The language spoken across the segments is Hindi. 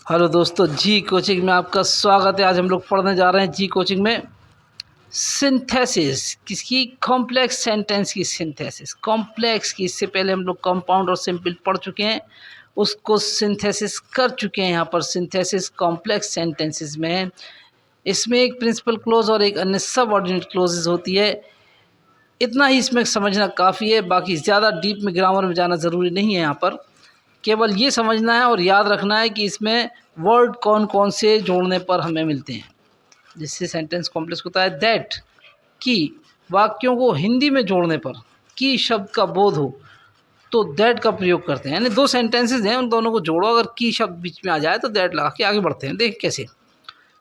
हेलो दोस्तों, जी कोचिंग में आपका स्वागत है। आज हम लोग पढ़ने जा रहे हैं जी कोचिंग में सिंथेसिस किसकी, कॉम्प्लेक्स सेंटेंस की सिंथेसिस। कॉम्प्लेक्स की इससे पहले हम लोग कंपाउंड और सिंपल पढ़ चुके हैं, उसको सिंथेसिस कर चुके हैं। यहाँ पर सिंथेसिस कॉम्प्लेक्स सेंटेंसेस में है। इसमें एक प्रिंसिपल क्लोज और एक अन्य सबऑर्डिनेट क्लोजेज होती है। इतना ही इसमें समझना काफ़ी है, बाकी ज़्यादा डीप में ग्रामर में जाना ज़रूरी नहीं है। यहाँ पर केवल ये समझना है और याद रखना है कि इसमें वर्ड कौन कौन से जोड़ने पर हमें मिलते हैं, जिससे सेंटेंस कॉम्प्लेक्स होता है। दैट की वाक्यों को हिंदी में जोड़ने पर, की शब्द का बोध हो तो दैट का प्रयोग करते हैं। यानी दो सेंटेंसेस हैं, उन दोनों को जोड़ो, अगर की शब्द बीच में आ जाए तो दैट लगा के आगे बढ़ते हैं। देख कैसे।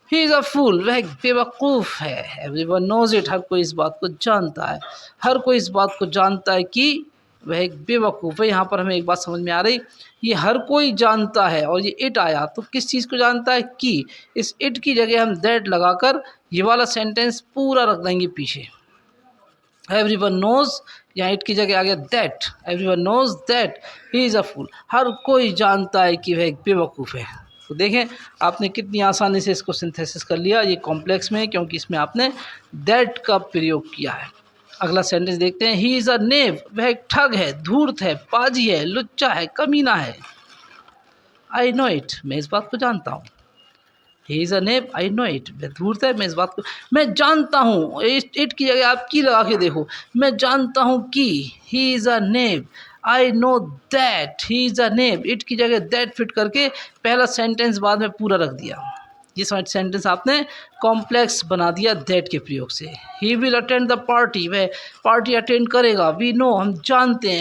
ही इज़ अ फूल, वह बेवकूफ़ है। एवरीवन नोज इट, हर कोई इस बात को जानता है। हर कोई इस बात को जानता है कि वह एक बेवकूफ़ है। यहाँ पर हमें एक बात समझ में आ रही, ये हर कोई जानता है और ये इट आया तो किस चीज़ को जानता है, कि। इस इट की जगह हम दैट लगाकर ये वाला सेंटेंस पूरा रख देंगे पीछे। एवरीवन नोज, यहाँ इट की जगह आ गया that. Everyone knows that he is a fool, हर कोई जानता है कि वह एक बेवकूफ़ है। तो देखें आपने कितनी आसानी से इसको सिंथेसिस कर लिया। ये कॉम्प्लेक्स में है क्योंकि इसमें आपने दैट का प्रयोग किया है। अगला सेंटेंस देखते हैं। ही इज़ अ नेव, वह एक ठग है, धूर्त है, पाजी है, लुच्चा है, कमीना है। आई नो इट, मैं इस बात को जानता हूँ। ही is a naive, I know it, वह धूर्त है, मैं इस बात को मैं जानता हूँ। इट की जगह आप की लगा के देखो, मैं जानता हूँ कि। ही is a naive, I know that he is a naive, it की जगह दैट फिट करके पहला सेंटेंस बाद में पूरा रख दिया। ये सेंटेंस आपने कॉम्प्लेक्स बना दिया दैट के प्रयोग से। He will attend the party, वह पार्टी अटेंड करेगा। वी नो, हम जानते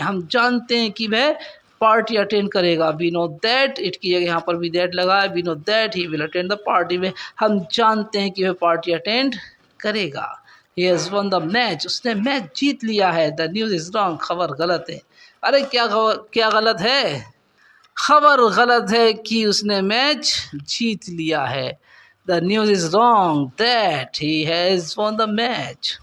हैं कि वह पार्टी अटेंड करेगा। वी नो दैट, इट की जगह यहाँ पर भी दैट लगा है। We know that he will attend the party, में हम जानते हैं कि वह पार्टी अटेंड करेगा। He has won the match, उसने मैच जीत लिया है। द न्यूज़ इज़ रॉन्ग, खबर गलत है। अरे क्या खबर, क्या गलत है? खबर गलत है कि उसने मैच जीत लिया है। The news is wrong that he has won the match.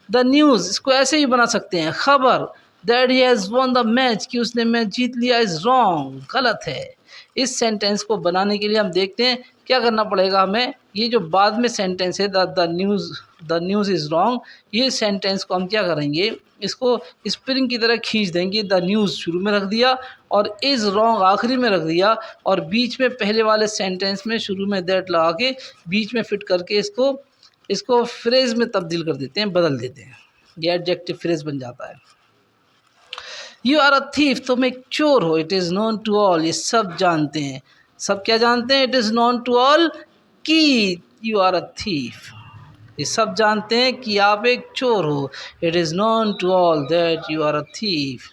The news, इसको ऐसे ही बना सकते हैं, खबर that he has won the match, कि उसने मैच जीत लिया, इज़ रॉन्ग, गलत है। इस सेंटेंस को बनाने के लिए हम देखते हैं क्या करना पड़ेगा हमें। ये जो बाद में सेंटेंस है द न्यूज़ इज़ रॉन्ग, ये सेंटेंस को हम क्या करेंगे, इसको स्प्रिंग की तरह खींच देंगे। द न्यूज़ शुरू में रख दिया और इज़ रॉन्ग आखिरी में रख दिया, और बीच में पहले वाले सेंटेंस में शुरू में दैट लगा के बीच में फिट करके इसको फ्रेज में तब्दील कर देते हैं, बदल देते हैं। ये एडजेक्टिव फ्रेज बन जाता है। यू आर अ थीफ, तुम एक चोर हो। It is known to all, ये सब जानते हैं। सब क्या जानते हैं? It is known to all कि यू आर अ थीफ, ये सब जानते हैं कि आप एक चोर हो। It is known to all that you are a thief.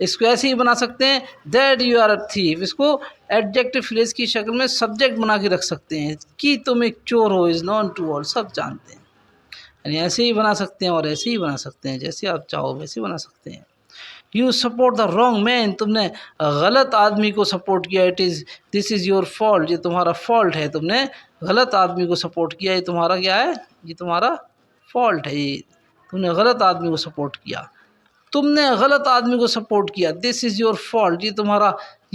इसको ऐसे ही बना सकते हैं, that you are a thief, इसको एडजेक्टिव फ्रेज की शक्ल में सब्जेक्ट बना के रख सकते हैं कि तुम एक चोर हो। इज़ नोन टू ऑल, सब जानते हैं। यानी ऐसे ही बना सकते हैं और ऐसे ही बना सकते हैं, जैसे आप चाहो वैसे बना सकते हैं। You support the wrong man, तुमने गलत आदमी को सपोर्ट किया। दिस इज़ योर फॉल्ट, ये तुम्हारा फॉल्ट है। तुमने गलत आदमी को सपोर्ट किया, ये तुम्हारा क्या है? ये तुम्हारा फॉल्ट है। ये तुमने गलत आदमी को सपोर्ट किया, तुमने गलत आदमी को सपोर्ट किया। दिस इज़ योर फॉल्ट, ये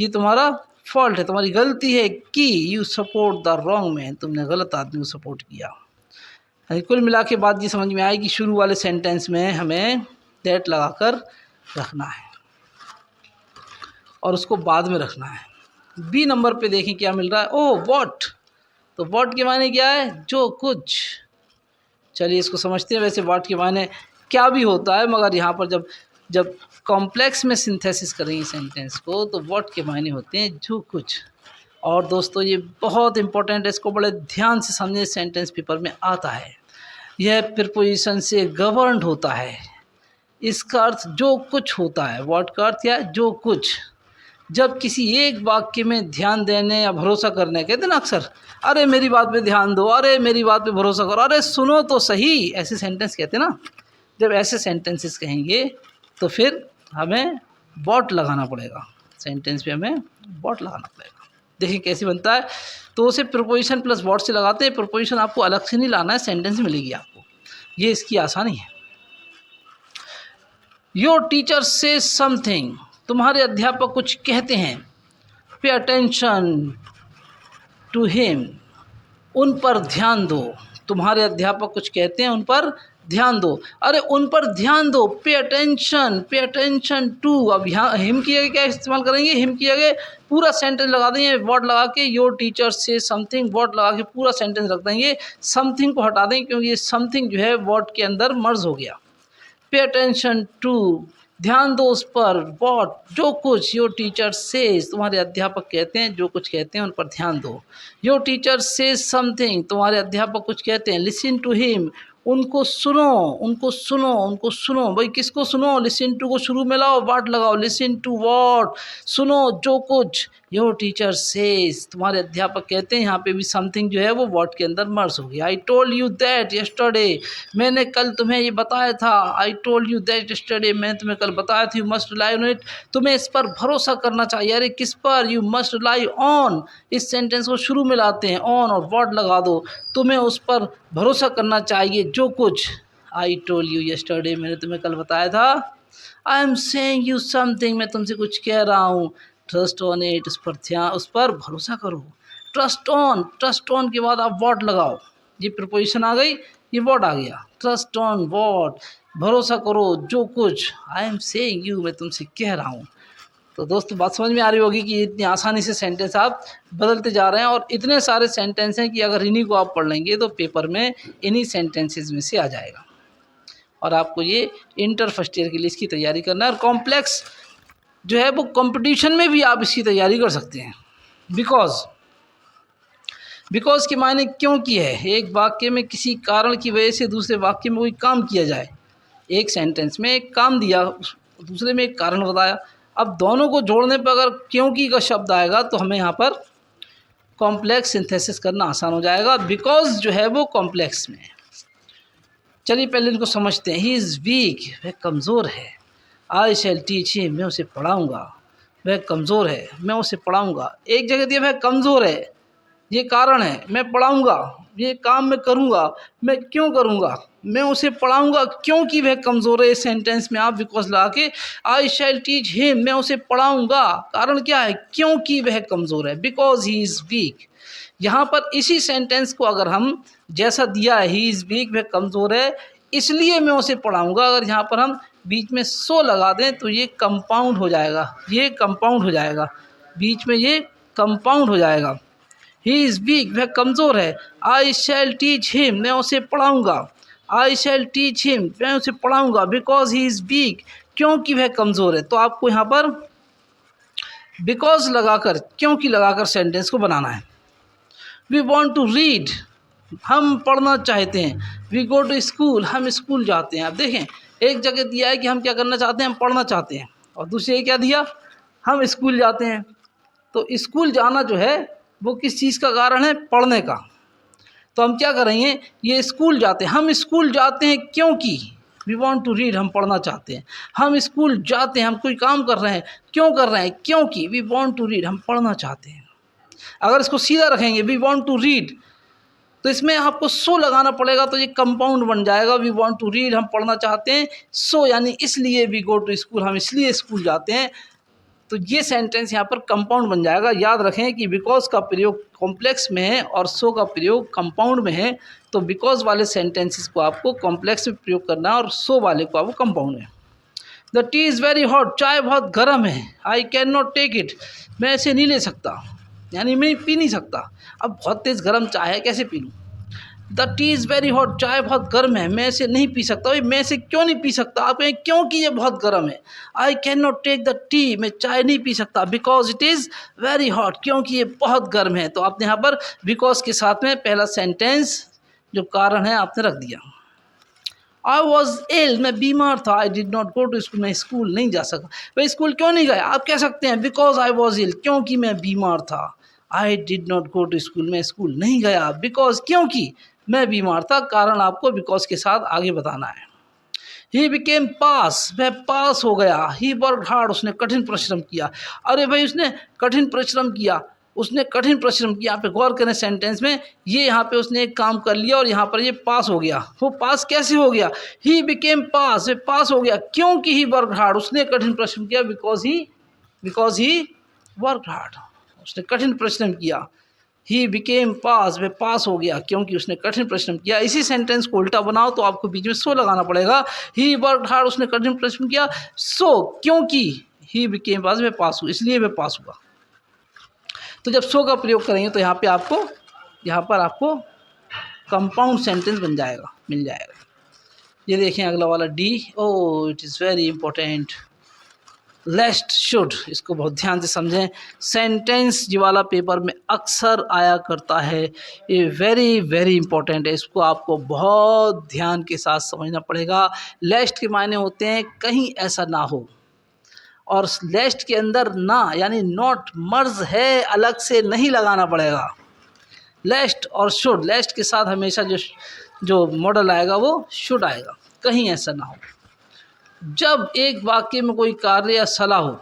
तुम्हारा फॉल्ट है, तुम्हारी गलती है कि you support the wrong man, तुमने गलत आदमी को सपोर्ट किया। कुल मिला के बात ये समझ में आए कि शुरू वाले सेंटेंस में हमें दैट लगाकर रखना है और उसको बाद में रखना है। बी नंबर पे देखें क्या मिल रहा है। ओह व्हाट, तो व्हाट के माने क्या है? जो कुछ। चलिए इसको समझते हैं। वैसे व्हाट के माने क्या भी होता है, मगर यहाँ पर जब जब कॉम्प्लेक्स में सिंथेसिस करेंगे सेंटेंस को तो व्हाट के माने होते हैं जो कुछ। और दोस्तों ये बहुत इंपॉर्टेंट है, इसको बड़े ध्यान से समझे, सेंटेंस पेपर में आता है। यह प्रीपोजिशन से गवर्नड होता है। इसका अर्थ जो कुछ होता है। व्हाट का अर्थ क्या है? जो कुछ। जब किसी एक वाक्य में ध्यान देने या भरोसा करने, कहते हैं ना अक्सर, अरे मेरी बात पे ध्यान दो, अरे मेरी बात पे भरोसा करो, अरे सुनो तो सही, ऐसे सेंटेंस कहते हैं ना। जब ऐसे सेंटेंसेस कहेंगे तो फिर हमें बॉट लगाना पड़ेगा, सेंटेंस पे हमें बॉट लगाना पड़ेगा। देखिए कैसे बनता है। तो उसे प्रीपोजिशन प्लस बॉट से लगाते हैं। प्रीपोजिशन आपको अलग से नहीं लाना है, सेंटेंस मिलेगी आपको, ये इसकी आसानी है। योर टीचर से समथिंग, तुम्हारे अध्यापक कुछ कहते हैं। पे अटेंशन, टू हिम, उन पर ध्यान दो। तुम्हारे अध्यापक कुछ कहते हैं, उन पर ध्यान दो। अरे उन पर ध्यान दो, पे अटेंशन टू। अब यहाँ हिम की जगह क्या इस्तेमाल करेंगे, हिम की जगह पूरा सेंटेंस लगा देंगे, वर्ड लगा के योर टीचर से समथिंग, वर्ड लगा के पूरा सेंटेंस रख देंगे। समथिंग को हटा देंगे क्योंकि ये समथिंग जो है वर्ड के अंदर मर्ज हो गया। पे अटेंशन टू, ध्यान दो उस पर, वॉट, जो कुछ, योर टीचर सेज, तुम्हारे अध्यापक कहते हैं, जो कुछ कहते हैं उन पर ध्यान दो। योर टीचर सेज समथिंग, तुम्हारे अध्यापक कुछ कहते हैं। लिसन टू हिम, उनको सुनो, उनको सुनो, उनको सुनो। भाई किसको सुनो, लिसन टू को शुरू में लाओ, वाट लगाओ, लिसन टू वॉट, सुनो जो कुछ। योर टीचर सेज, तुम्हारे अध्यापक कहते हैं, यहाँ पे भी समथिंग जो है वो वॉट के अंदर मर्ज हो गया। I told you that yesterday, मैंने कल तुम्हें ये बताया था। I told you that yesterday, मैंने तुम्हें कल बताया था। You must rely on it, तुम्हें इस पर भरोसा करना चाहिए। अरे किस पर, यू मस्ट रिलाई ऑन, इस सेंटेंस को शुरू में लाते हैं, ऑन और वर्ड लगा दो, तुम्हें उस पर भरोसा करना चाहिए जो कुछ। आई टोल्ड यू यस्टरडे, मैंने तुम्हें कल बताया था। I am saying you something, मैं तुमसे कुछ कह रहा हूँ। ट्रस्ट ऑन इट, उस पर भरोसा करो। ट्रस्ट ऑन के बाद आप वर्ड लगाओ, ये प्रपोजिशन आ गई, ये वर्ड आ गया। ट्रस्ट ऑन वर्ड, भरोसा करो जो कुछ। आई एम सेइंग यू, मैं तुमसे कह रहा हूँ। तो दोस्तों बात समझ में आ रही होगी कि इतनी आसानी से सेंटेंस आप बदलते जा रहे हैं, और इतने सारे सेंटेंस हैं कि अगर इन्हीं को आप पढ़ लेंगे तो पेपर में इन्हीं सेंटेंसेस में से आ जाएगा। और आपको ये इंटर फर्स्ट ईयर के लिए इसकी तैयारी करना है। और कॉम्प्लेक्स जो है वो कंपटीशन में भी आप इसकी तैयारी कर सकते हैं। बिकॉज के मायने क्योंकि है। एक वाक्य में किसी कारण की वजह से दूसरे वाक्य में कोई काम किया जाए। एक सेंटेंस में एक काम दिया, दूसरे में एक कारण बताया। अब दोनों को जोड़ने पर अगर क्योंकि का शब्द आएगा तो हमें यहाँ पर कॉम्प्लेक्स सिंथेसिस करना आसान हो जाएगा। बिकॉज जो है वो कॉम्प्लेक्स में है। चलिए पहले इनको समझते हैं। ही इज़ वीक, वह कमज़ोर है। आई शैल टीच हिम, मैं उसे पढ़ाऊँगा। वह कमज़ोर है, मैं उसे पढ़ाऊँगा। एक जगह दिया वह कमज़ोर है, ये कारण है, मैं पढ़ाऊँगा, ये काम मैं करूँगा। मैं क्यों करूँगा, मैं उसे पढ़ाऊँगा क्योंकि वह कमज़ोर है। इस सेंटेंस में आप बिकॉज लगा के आई शैल टीच हिम, मैं उसे पढ़ाऊँगा। कारण क्या है, क्योंकि वह कमज़ोर है, बिकॉज ही इज़ वीक। यहाँ पर इसी सेंटेंस को अगर हम जैसा दिया है, ही इज़ वीक, वह कमज़ोर है इसलिए मैं उसे पढ़ाऊँगा, अगर यहाँ पर हम बीच में सो लगा दें तो ये कंपाउंड हो जाएगा, ये कंपाउंड हो जाएगा, बीच में ये कंपाउंड हो जाएगा। ही इज़ वीक, वह कमज़ोर है। आई शैल टीच हिम, मैं उसे पढ़ाऊँगा। आई शैल टीच हिम, मैं उसे पढ़ाऊँगा। बिकॉज ही इज़ वीक, क्योंकि वह कमज़ोर है। तो आपको यहाँ पर बिकॉज लगाकर, क्योंकि लगाकर सेंटेंस को बनाना है। वी वॉन्ट टू रीड, हम पढ़ना चाहते हैं। वी गो टू स्कूल, हम स्कूल जाते हैं। अब देखें, एक जगह दिया है कि हम क्या करना चाहते हैं, हम पढ़ना चाहते हैं, और दूसरी क्या दिया, हम स्कूल जाते हैं। तो स्कूल जाना जो है वो किस चीज़ का कारण है, पढ़ने का। तो हम क्या करेंगे, ये स्कूल जाते हैं, हम स्कूल जाते हैं क्योंकि, वी वॉन्ट टू रीड, हम पढ़ना चाहते हैं। हम स्कूल जाते हैं, हम कोई काम कर रहे हैं, क्यों कर रहे हैं, क्योंकि, वी वॉन्ट टू रीड, हम पढ़ना चाहते हैं। अगर इसको सीधा रखेंगे, वी वॉन्ट टू रीड, तो इसमें आपको सो लगाना पड़ेगा, तो ये कंपाउंड बन जाएगा। वी वॉन्ट टू रीड, हम पढ़ना चाहते हैं, सो यानी इसलिए, वी गो टू स्कूल, हम इसलिए स्कूल जाते हैं। तो ये सेंटेंस यहाँ पर कंपाउंड बन जाएगा। याद रखें कि बिकॉज का प्रयोग कॉम्प्लेक्स में है और सो का प्रयोग कंपाउंड में है। तो बिकॉज वाले सेंटेंसेस को आपको कॉम्प्लेक्स में प्रयोग करना है और सो वाले को आपको कंपाउंड में। The tea is very hot, चाय बहुत गर्म है। I can not take it, मैं ऐसे नहीं ले सकता, यानी मैं पी नहीं सकता। अब बहुत तेज़ गर्म चाय है, कैसे पी लूँ। The tea is very hot, चाय बहुत गर्म है, मैं इसे नहीं पी सकता। भाई मैं इसे क्यों नहीं पी सकता, आप कहें क्योंकि ये बहुत गर्म है। I can not take the tea, मैं चाय नहीं पी सकता। Because it is very hot, क्योंकि ये बहुत गर्म है। तो आपने यहाँ पर बिकॉज के साथ में पहला सेंटेंस जो कारण है आपने रख दिया। आई वॉज इल, मैं बीमार था। I did not go to school, मैं स्कूल नहीं जा सका। भाई स्कूल क्यों नहीं गए, आप कह सकते हैं बिकॉज आई वॉज इल, क्योंकि मैं बीमार था। I did not go to school, मैं स्कूल नहीं गया। बिकॉज, क्योंकि मैं बीमार था। कारण आपको बिकॉज के साथ आगे बताना है। ही बिकेम पास, वह पास हो गया। ही वर्क हार्ड, उसने कठिन परिश्रम किया। अरे भाई उसने कठिन परिश्रम किया, उसने कठिन परिश्रम किया। यहाँ पे गौर करें सेंटेंस में, ये यहाँ पे उसने एक काम कर लिया और यहाँ पर ये पास हो गया। वो पास कैसे हो गया, ही बिकेम पास, वह पास हो गया क्योंकि ही वर्क हार्ड, उसने कठिन परिश्रम किया। बिकॉज ही वर्क हार्ड, उसने कठिन परिश्रम किया। ही बिकेम पास, वह पास हो गया क्योंकि उसने कठिन परिश्रम किया। इसी सेंटेंस को उल्टा बनाओ तो आपको बीच में सो लगाना पड़ेगा। ही वर्कड हार्ड, उसने कठिन परिश्रम किया, सो क्योंकि ही बिकेम पास, वह पास हुआ, इसलिए वह पास हुआ। तो जब सो का प्रयोग करेंगे तो यहाँ पर आपको कंपाउंड सेंटेंस बन जाएगा, मिल जाएगा। ये देखें अगला वाला D, oh it is very important, lest should, इसको बहुत ध्यान से समझें। सेंटेंस जी वाला पेपर में अक्सर आया करता है, ये वेरी वेरी इंपॉर्टेंट है, इसको आपको बहुत ध्यान के साथ समझना पड़ेगा। लेस्ट के मायने होते हैं कहीं ऐसा ना हो, और लेस्ट के अंदर ना यानी नॉट मर्ज है, अलग से नहीं लगाना पड़ेगा। लेस्ट और शुड, लेस्ट के साथ हमेशा जो मॉडल आएगा वो शुड आएगा, कहीं ऐसा ना हो। जब एक वाक्य में कोई कार्य या सलाह हो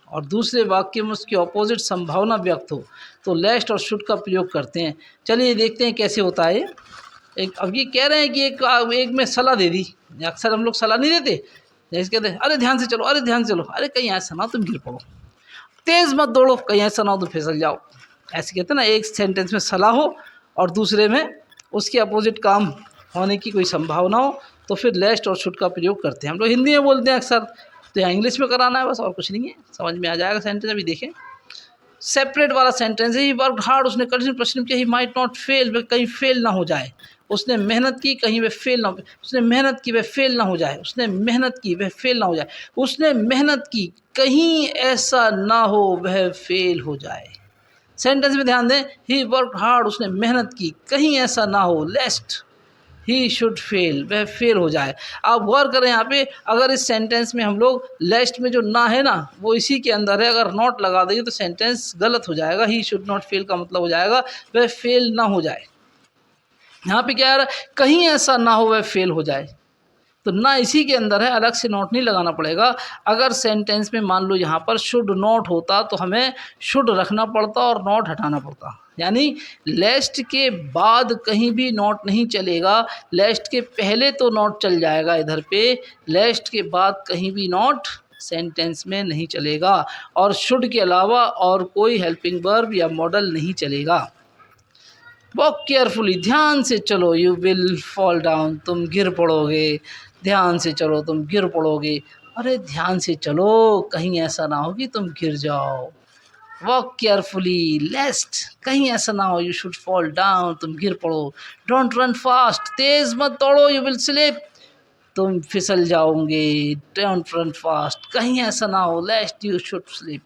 और दूसरे वाक्य में उसकी अपोजिट संभावना व्यक्त हो तो लेस्ट और शुड का प्रयोग करते हैं। चलिए देखते हैं कैसे होता है। एक अब ये कह रहे हैं कि एक में सलाह दे दी, अक्सर हम लोग सलाह नहीं देते, जैसे कहते हैं अरे ध्यान से चलो, अरे ध्यान से चलो, अरे कहीं ऐसा ना हो तुम गिर पड़ो, तेज़ मत दौड़ो, कहीं ऐसा ना हो तुम फिसल जाओ, ऐसे कहते हैं ना। एक सेंटेंस में सलाह हो और दूसरे में उसके अपोजिट काम होने की कोई संभावना हो तो फिर लेस्ट और शुड का प्रयोग करते हैं। हम लोग हिंदी में बोलते हैं अक्सर, तो यहाँ इंग्लिश में कराना है बस, और कुछ नहीं है, समझ में आ जाएगा सेंटेंस। अभी देखें सेपरेट वाला सेंटेंस है, ही वर्कड हार्ड, उसने कठिन परिश्रम किया, ही माइट नॉट फेल, वह कहीं फेल ना हो जाए, उसने मेहनत की कहीं वह फेल ना हो, उसने मेहनत की वह फेल ना हो जाए, उसने मेहनत की वह फेल ना हो जाए, उसने मेहनत की कहीं ऐसा ना हो वह फेल हो जाए। सेंटेंस में ध्यान दें, ही वर्कड हार्ड, उसने मेहनत की कहीं ऐसा ना हो, लेस्ट ही शुड फेल, वह फेल हो जाए। आप गौर करें यहाँ पे, अगर इस सेंटेंस में हम लोग लेस्ट में जो ना है ना वो इसी के अंदर है, अगर नॉट लगा देंगे तो सेंटेंस गलत हो जाएगा। ही शुड नॉट फेल का मतलब हो जाएगा वह फेल ना हो जाए। यहाँ पे क्या आ रहा है, कहीं ऐसा ना हो वह फेल हो जाए, तो ना इसी के अंदर है, अलग से नोट नहीं लगाना पड़ेगा। अगर सेंटेंस में मान लो यहाँ पर शुड नॉट होता तो हमें शुड रखना पड़ता और नॉट हटाना पड़ता, यानी लेस्ट के बाद कहीं भी नॉट नहीं चलेगा, लेस्ट के पहले तो नॉट चल जाएगा इधर पे, लेस्ट के बाद कहीं भी नॉट सेंटेंस में नहीं चलेगा, और शुड के अलावा और कोई हेल्पिंग वर्ब या मॉडल नहीं चलेगा। वॉक केयरफुली, ध्यान से चलो, यू विल फॉल डाउन, तुम गिर पड़ोगे, ध्यान से चलो तुम गिर पड़ोगे, अरे ध्यान से चलो कहीं ऐसा ना हो कि तुम गिर जाओ। वॉक केयरफुली, लेस्ट कहीं ऐसा ना हो यू शुड फॉल डाउन, तुम गिर पड़ो। डोंट रन फास्ट, तेज मत दौड़ो, यू विल स्लिप, तुम फिसल जाओगे। डोंट रन फास्ट, कहीं ऐसा ना हो, लेस्ट यू शुड स्लिप।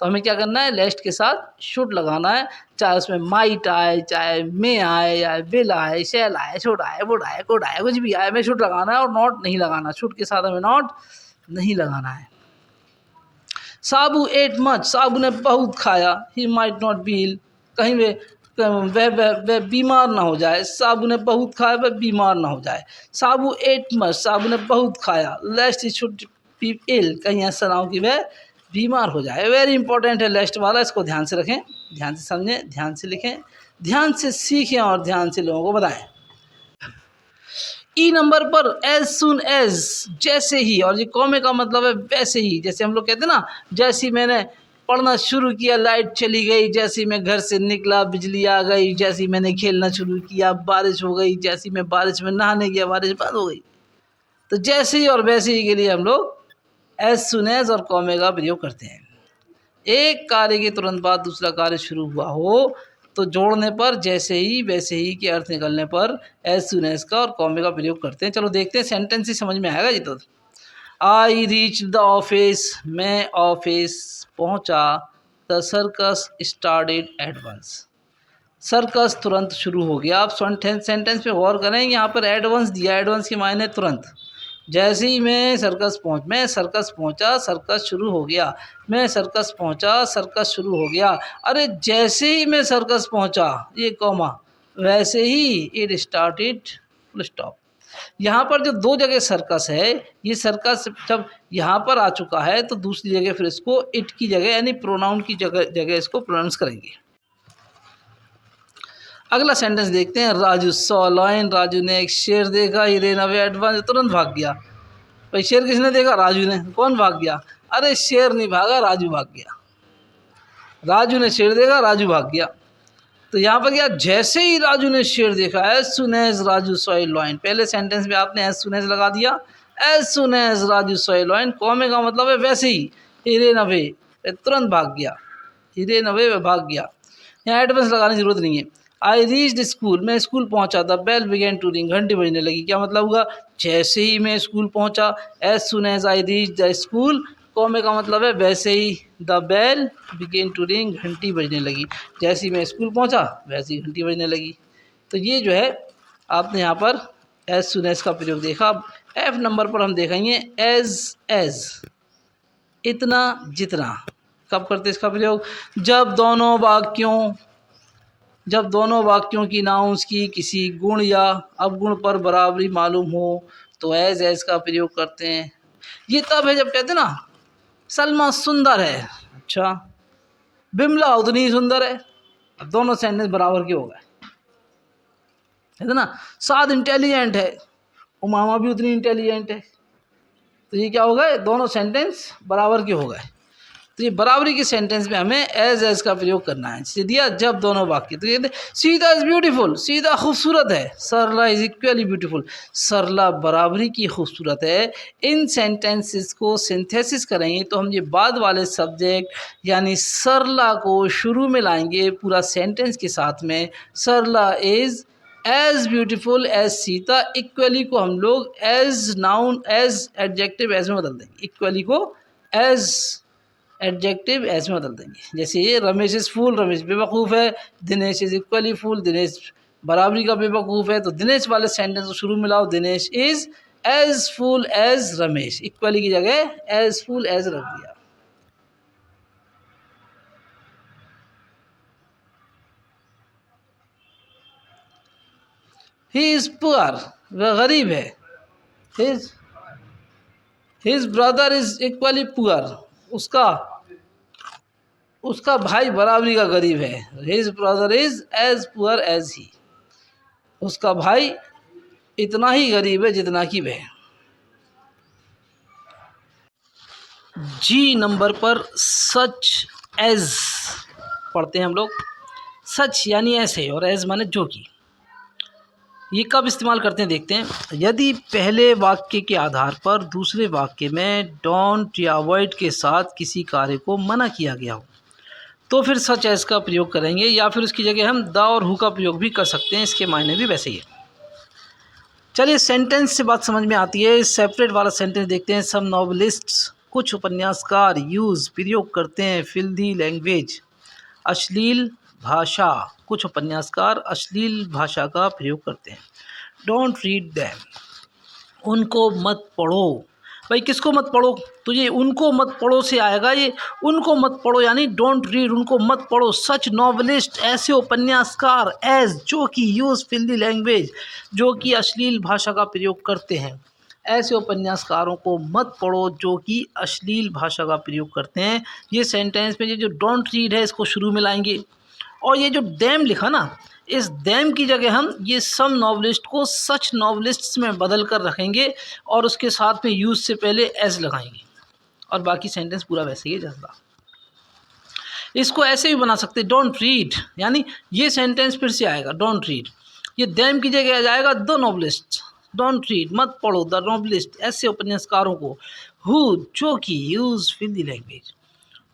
तो हमें क्या करना है, लेस्ट के साथ शुड लगाना है, चाहे उसमें माइट आए, चाहे मे आए, या विल आए, शैल आए, शुड आए, वुड आए, कुड आए, कुछ भी आए, हमें शुड लगाना है और नॉट नहीं लगाना। शुड के साथ हमें नॉट नहीं लगाना है। साबू एट मच, साबू ने बहुत खाया, he might not be ill, कहीं वह बीमार ना हो जाए, साबू ने बहुत खाया वह बीमार ना हो जाए। साबू एट मच, साबू ने बहुत खाया, लेस्ट ही शुड बी इल, कहीं ऐसा ना हो कि वह बीमार हो जाए। वेरी इंपॉर्टेंट है लेस्ट वाला, इसको ध्यान से रखें, ध्यान से समझें, ध्यान से लिखें, ध्यान से सीखें और ध्यान से लोगों को बताएं। ई नंबर पर एज सुन एज, जैसे ही, और ये कॉमे का मतलब है वैसे ही, जैसे हम लोग कहते हैं ना, जैसे मैंने पढ़ना शुरू किया लाइट चली गई, जैसे मैं घर से निकला बिजली आ गई, जैसे मैंने खेलना शुरू किया बारिश हो गई, जैसे मैं बारिश में नहाने गया बारिश बंद हो गई। तो जैसे ही और वैसे ही के लिए हम लोग एज सुन एज और कॉमे का प्रयोग करते हैं। एक कार्य के तुरंत बाद दूसरा कार्य शुरू हुआ हो तो जोड़ने पर जैसे ही वैसे ही के अर्थ निकलने पर एज सुन एज का और कॉमे का प्रयोग करते हैं। चलो देखते हैं, सेंटेंस ही समझ में आएगा जी। तो आई रीच द ऑफिस, मैं ऑफिस पहुंचा, the circus started at once, circus तुरंत शुरू हो गया। आप सेंटेंस पे गौर करें, यहाँ पर एट वंस दिया, एट वंस के मायने तुरंत। जैसे ही मैं सर्कस पहुंचा सर्कस शुरू हो गया, मैं सर्कस पहुंचा सर्कस शुरू हो गया। अरे जैसे ही मैं सर्कस पहुंचा, ये कॉमा, वैसे ही इट स्टार्टेड, फुल स्टॉप। यहाँ पर जो दो जगह सर्कस है, ये सर्कस जब यहाँ पर आ चुका है तो दूसरी जगह फिर इसको इट की जगह यानी प्रोनाउन की जगह इसको प्रोनाउंस करेंगे। अगला सेंटेंस देखते हैं, राजू सॉ लायन, राजू ने एक शेर देखा, ही रेन अवे एडवांस, तुरंत भाग गया। भाई शेर किसने देखा, राजू ने, कौन भाग गया, अरे शेर नहीं भागा, राजू भाग गया। राजू ने शेर देखा, राजू भाग गया। तो यहाँ पर क्या, जैसे ही राजू ने शेर देखा, as soon as Raju saw a lion, पहले सेंटेंस में आपने एज सुन एज लगा दिया, as soon as Raju saw a lion, comma का मतलब है वैसे ही, हिरे नवे, तुरंत भाग गया, हिरे नवे भाग गया, यहाँ एडवांस लगाने की जरूरत नहीं है। आई रीच्ड स्कूल, मैं स्कूल पहुंचा था, बेल बिगेन टू रिंग, घंटी बजने लगी, क्या मतलब हुआ, जैसे ही मैं स्कूल पहुंचा, as soon as I reach the school, comma का मतलब है वैसे ही, the bell began to ring, घंटी बजने लगी, जैसे ही मैं स्कूल पहुंचा वैसे ही घंटी बजने लगी। तो ये जो है आपने यहाँ पर एज सुन एज का प्रयोग देखा। एफ नंबर पर हम देखेंगे एज, इतना जितना, कब करते इसका प्रयोग, जब दोनों वाक्यों की नाउंस की किसी गुण या अवगुण पर बराबरी मालूम हो तो एज का प्रयोग करते हैं। ये तब है जब कहते ना सलमा सुंदर है, अच्छा बिमला उतनी ही सुंदर है, अब दोनों सेंटेंस बराबर के हो गए, है ना। साद इंटेलिजेंट है, उमामा भी उतनी इंटेलिजेंट है, तो ये क्या हो गए, दोनों सेंटेंस बराबर के हो गए। तो ये बराबरी के सेंटेंस में हमें एज का प्रयोग करना है। जैसे दिया जब दोनों वाक्य, तो ये सीता इज़ ब्यूटीफुल, सीता खूबसूरत है, सरला इज़ इक्वली ब्यूटीफुल, सरला बराबरी की खूबसूरत है। इन सेंटेंसेस को सिंथेसिस करेंगे तो हम ये बाद वाले सब्जेक्ट यानी सरला को शुरू में लाएंगे पूरा सेंटेंस के साथ में। Sarla is as beautiful as Sita, equally को हम लोग as noun as adjective as में बदल देंगे, इक्वली को एज एडजेक्टिव एज में बदल देंगे। जैसे ये रमेश इज़ फूल, रमेश बेवकूफ़ है, दिनेश इज़ इक्वली फूल, दिनेश बराबरी का बेवकूफ़ है, तो दिनेश वाले सेंटेंस को शुरू में लाओ, Dinesh is as fool as Ramesh, equally की जगह एज फूल एज रख दिया। ही इज़ पुअर, वह गरीब है, his brother is equally poor, उसका भाई बराबरी का गरीब है, his brother is as poor as he, उसका भाई इतना ही गरीब है जितना कि वह। जी नंबर पर सच एज पढ़ते हैं हम लोग। सच यानी ऐसे और एज माने जो कि। ये कब इस्तेमाल करते हैं देखते हैं। यदि पहले वाक्य के आधार पर दूसरे वाक्य में डोंट या अवॉइड के साथ किसी कार्य को मना किया गया हो तो फिर सच एज का प्रयोग करेंगे, या फिर उसकी जगह हम द और हु का प्रयोग भी कर सकते हैं, इसके मायने भी वैसे ही है। चलिए सेंटेंस से बात समझ में आती है। सेपरेट वाला सेंटेंस देखते हैं। सम नॉवेलिस्ट्स, कुछ उपन्यासकार यूज़ प्रयोग करते हैं फिल्दी लैंग्वेज, अश्लील भाषा, कुछ उपन्यासकार अश्लील भाषा का प्रयोग करते हैं। डोंट रीड दैम, उनको मत पढ़ो। भाई किसको मत पढ़ो, तो ये उनको मत पढ़ो से आएगा, ये उनको मत पढ़ो यानी डोंट रीड, उनको मत पढ़ो। सच नॉवेलिस्ट, ऐसे उपन्यासकार, एज जो कि यूज़ फिल्दी लैंग्वेज, जो कि अश्लील भाषा का प्रयोग करते हैं, ऐसे उपन्यासकारों को मत पढ़ो जो कि अश्लील भाषा का प्रयोग करते हैं। ये सेंटेंस में ये जो डोंट रीड है इसको शुरू में लाएंगे, और ये जो डैम लिखा ना, इस डैम की जगह हम ये सम नॉवलिस्ट को सच नॉवलिस्ट्स में बदल कर रखेंगे और उसके साथ में यूज़ से पहले एज लगाएंगे, और बाकी सेंटेंस पूरा वैसे ही है जैसा। इसको ऐसे भी बना सकते हैं, डोंट रीड यानी ये सेंटेंस फिर से आएगा डोंट रीड, ये डैम की जगह आ जाएगा द नॉवलिस्ट। डोंट रीड मत पढ़ो द नॉवलिस्ट, ऐसे उपन्यासकारों को, हु जो कि यूज़ फिल्दी लैंग्वेज,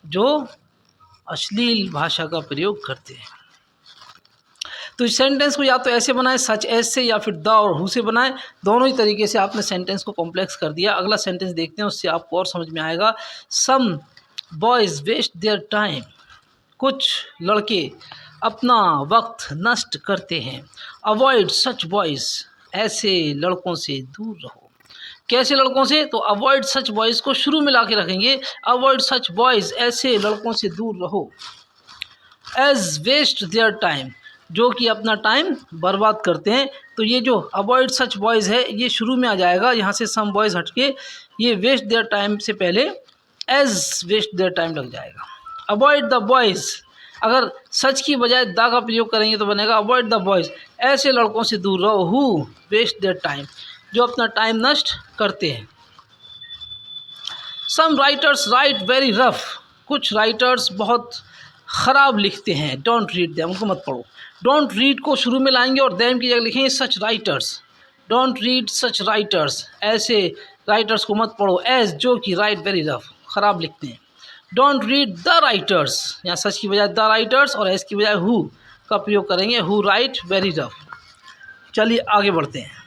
जो अश्लील भाषा का प्रयोग करते हैं। तो इस सेंटेंस को या तो ऐसे बनाएं सच एज से, या फिर द और हु से बनाएं। दोनों ही तरीके से आपने सेंटेंस को कॉम्प्लेक्स कर दिया। अगला सेंटेंस देखते हैं, उससे आपको और समझ में आएगा। सम बॉयज़ वेस्ट देयर टाइम, कुछ लड़के अपना वक्त नष्ट करते हैं। अवॉइड सच बॉयज़, ऐसे लड़कों से दूर रहो। कैसे लड़कों से, तो अवॉइड सच बॉयज़ को शुरू में ला के रखेंगे, अवॉइड सच बॉयज़, ऐसे लड़कों से दूर रहो। एज वेस्ट देयर टाइम, जो कि अपना टाइम बर्बाद करते हैं। तो ये जो अवॉइड सच बॉयज़ है ये शुरू में आ जाएगा, यहाँ से सम बॉयज़ हटके ये वेस्ट देयर टाइम से पहले एज वेस्ट देयर टाइम लग जाएगा। अवॉइड द बॉयज़, अगर सच की बजाय द का प्रयोग करेंगे तो बनेगा अवॉइड द बॉयज़, ऐसे लड़कों से दूर रहो। हु वेस्ट देयर टाइम, जो अपना टाइम नष्ट करते हैं। सम राइटर्स राइट वेरी रफ, कुछ राइटर्स बहुत ख़राब लिखते हैं, डोंट रीड देम, उनको मत पढ़ो। डोंट रीड को शुरू में लाएंगे और देम की जगह लिखेंगे such writers. Don't read such writers, ऐसे राइटर्स को मत पढ़ो। एज जो कि राइट वेरी रफ, ख़राब लिखते हैं। डोंट रीड द राइटर्स, यहाँ सच की बजाय द राइटर्स और एज की बजाय हु का प्रयोग करेंगे, हु राइट वेरी रफ। चलिए आगे बढ़ते हैं।